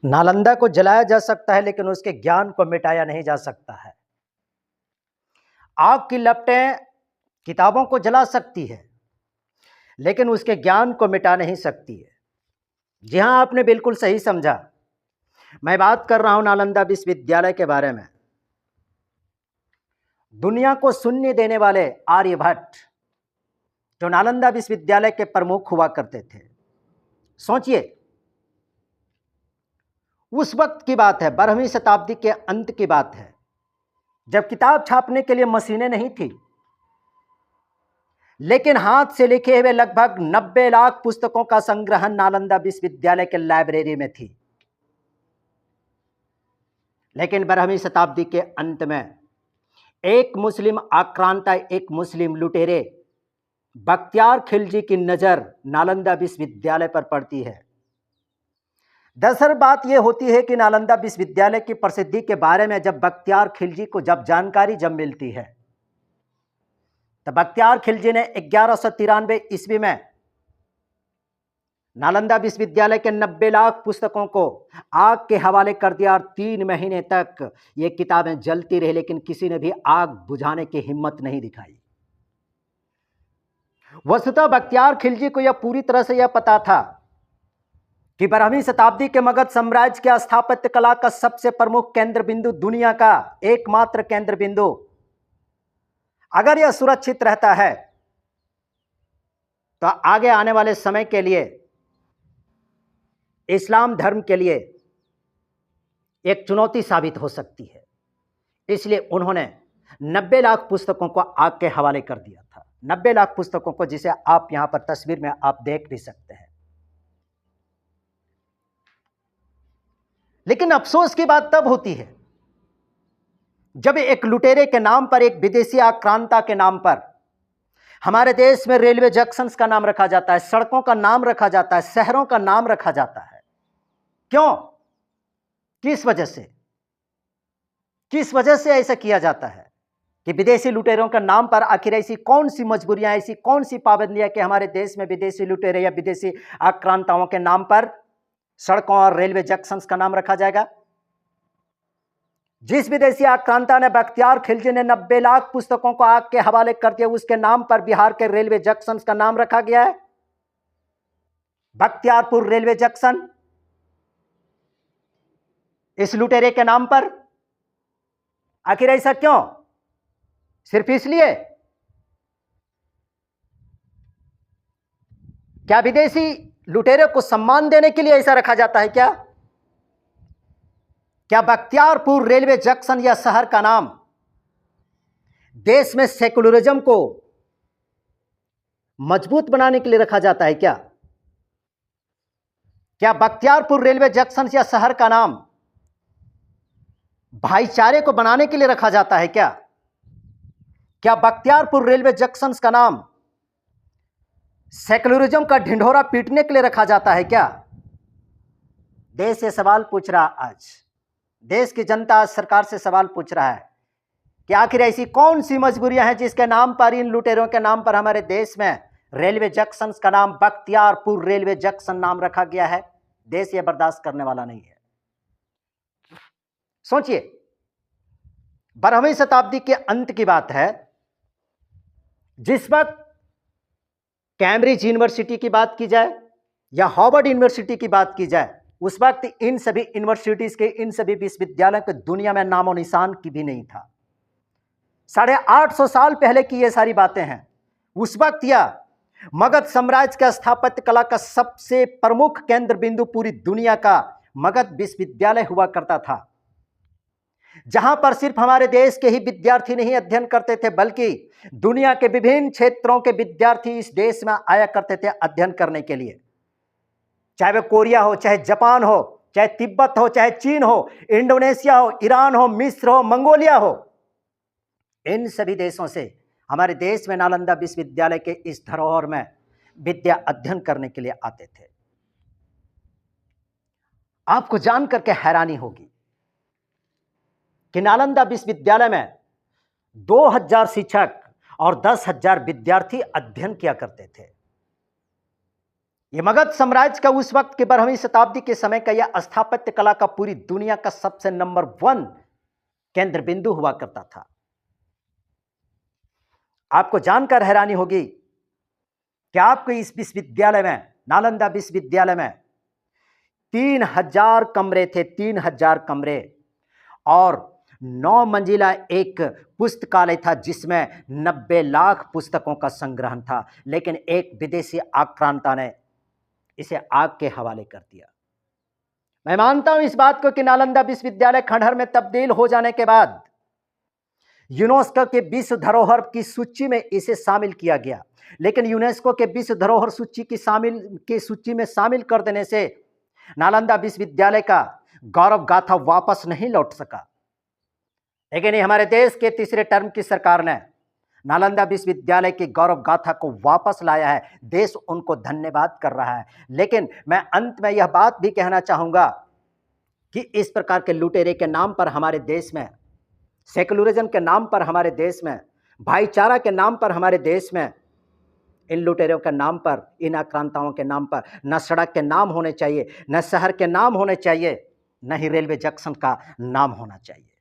नालंदा को जलाया जा सकता है लेकिन उसके ज्ञान को मिटाया नहीं जा सकता है। आग की लपटें किताबों को जला सकती है लेकिन उसके ज्ञान को मिटा नहीं सकती है। जी हां, आपने बिल्कुल सही समझा। मैं बात कर रहा हूं नालंदा विश्वविद्यालय के बारे में। दुनिया को शून्य देने वाले आर्यभट्ट जो नालंदा विश्वविद्यालय के प्रमुख हुआ करते थे, सोचिए उस वक्त की बात है, 12वीं शताब्दी के अंत की बात है, जब किताब छापने के लिए मशीनें नहीं थी, लेकिन हाथ से लिखे हुए लगभग 90 लाख पुस्तकों का संग्रहण नालंदा विश्वविद्यालय के लाइब्रेरी में थी। लेकिन 12वीं शताब्दी के अंत में एक मुस्लिम आक्रांता, एक मुस्लिम लुटेरे बख्तियार खिलजी की नजर नालंदा विश्वविद्यालय पर पड़ती है। दरअसल बात यह होती है कि नालंदा विश्वविद्यालय की प्रसिद्धि के बारे में जब बख्तियार खिलजी को जानकारी मिलती है, तो बख्तियार खिलजी ने 1193 ईस्वी में नालंदा विश्वविद्यालय के 90 लाख पुस्तकों को आग के हवाले कर दिया और 3 महीने तक ये किताबें जलती रही, लेकिन किसी ने भी आग बुझाने की हिम्मत नहीं दिखाई। वस्तुतः बख्तियार खिलजी को यह पूरी तरह से यह पता था कि 12वीं शताब्दी के मगध साम्राज्य के स्थापत्य कला का सबसे प्रमुख केंद्र बिंदु, दुनिया का एकमात्र केंद्र बिंदु, अगर यह सुरक्षित रहता है तो आगे आने वाले समय के लिए इस्लाम धर्म के लिए एक चुनौती साबित हो सकती है। इसलिए उन्होंने 90 लाख पुस्तकों को आग के हवाले कर दिया था। 90 लाख पुस्तकों को, जिसे आप यहां पर तस्वीर में आप देख भी सकते हैं। लेकिन अफसोस की बात तब होती है जब एक लुटेरे के नाम पर, एक विदेशी आक्रांता के नाम पर हमारे देश में रेलवे जंक्शंस का नाम रखा जाता है, सड़कों का नाम रखा जाता है, शहरों का नाम रखा जाता है। क्यों? किस वजह से ऐसा किया जाता है कि विदेशी लुटेरों के नाम पर? आखिर ऐसी कौन सी मजबूरियां, ऐसी कौन सी पाबंदियां कि हमारे देश में विदेशी लुटेरे या विदेशी आक्रांताओं के नाम पर सड़कों और रेलवे जंक्शंस का नाम रखा जाएगा? जिस विदेशी आक्रांता ने, बख्तियार खिलजी ने 90 लाख पुस्तकों को आग के हवाले कर दिया, उसके नाम पर बिहार के रेलवे जंक्शंस का नाम रखा गया है बख्तियारपुर रेलवे जंक्शन, इस लुटेरे के नाम पर। आखिर ऐसा क्यों? सिर्फ इसलिए? क्या विदेशी लुटेरे को सम्मान देने के लिए ऐसा रखा जाता है क्या? क्या बख्तियारपुर रेलवे जंक्शन या शहर का नाम देश में सेकुलरिज्म को मजबूत बनाने के लिए रखा जाता है क्या? क्या बख्तियारपुर रेलवे जंक्शन या शहर का नाम भाईचारे को बनाने के लिए रखा जाता है क्या? क्या बख्तियारपुर रेलवे जंक्शन का नाम सेकुलरिज्म का ढिंढोरा पीटने के लिए रखा जाता है क्या? देश से सवाल पूछ रहा, आज देश की जनता आज सरकार से सवाल पूछ रहा है कि आखिर ऐसी कौन सी मजबूरियां हैं जिसके नाम पर, इन लुटेरों के नाम पर हमारे देश में रेलवे जंक्शन का नाम बख्तियारपुर रेलवे जंक्शन नाम रखा गया है। देश ये बर्दाश्त करने वाला नहीं है। सोचिए, 12वीं शताब्दी के अंत की बात है, जिस वक्त कैम्ब्रिज यूनिवर्सिटी की बात की जाए या हार्वर्ड यूनिवर्सिटी की बात की जाए, उस वक्त इन सभी यूनिवर्सिटीज के, इन सभी विश्वविद्यालयों के दुनिया में नामो निशान की भी नहीं था। 850 साल पहले की ये सारी बातें हैं। उस वक्त यह मगध साम्राज्य का स्थापत्य कला का सबसे प्रमुख केंद्र बिंदु पूरी दुनिया का मगध विश्वविद्यालय हुआ करता था, जहां पर सिर्फ हमारे देश के ही विद्यार्थी नहीं अध्ययन करते थे, बल्कि दुनिया के विभिन्न क्षेत्रों के विद्यार्थी इस देश में आया करते थे अध्ययन करने के लिए। चाहे वह कोरिया हो, चाहे जापान हो, चाहे तिब्बत हो, चाहे चीन हो, इंडोनेशिया हो, ईरान हो, मिस्र हो, मंगोलिया हो, इन सभी देशों से हमारे देश में नालंदा विश्वविद्यालय के इस धरोहर में विद्या अध्ययन करने के लिए आते थे। आपको जानकर के हैरानी होगी कि नालंदा विश्वविद्यालय में 2000 शिक्षक और 10,000 विद्यार्थी अध्ययन किया करते थे। ये मगध साम्राज्य का उस वक्त के 12वीं शताब्दी के समय का यह स्थापत्य कला का पूरी दुनिया का सबसे नंबर 1 केंद्र बिंदु हुआ करता था। आपको जानकर हैरानी होगी कि आपको इस विश्वविद्यालय में, नालंदा विश्वविद्यालय में 3000 कमरे थे, 3000 कमरे, और 9 मंजिला एक पुस्तकालय था जिसमें 90 लाख पुस्तकों का संग्रहण था। लेकिन एक विदेशी आक्रांता ने इसे आग के हवाले कर दिया। मैं मानता हूं इस बात को कि नालंदा विश्वविद्यालय खंडहर में तब्दील हो जाने के बाद यूनेस्को के विश्व धरोहर की सूची में इसे शामिल किया गया, लेकिन यूनेस्को के विश्व धरोहर सूची की सूची में शामिल कर देने से नालंदा विश्वविद्यालय का गौरव गाथा वापस नहीं लौट सका। लेकिन हमारे देश के तीसरे टर्म की सरकार ने नालंदा विश्वविद्यालय की गौरव गाथा को वापस लाया है। देश उनको धन्यवाद कर रहा है। लेकिन मैं अंत में यह बात भी कहना चाहूंगा कि इस प्रकार के लुटेरे के नाम पर हमारे देश में, सेकुलरिज्म के नाम पर हमारे देश में, भाईचारा के नाम पर हमारे देश में, इन लुटेरों के नाम पर, इन आक्रांताओं के नाम पर न सड़क के नाम होने चाहिए, न शहर के नाम होने चाहिए, न ही रेलवे जंक्शन का नाम होना चाहिए।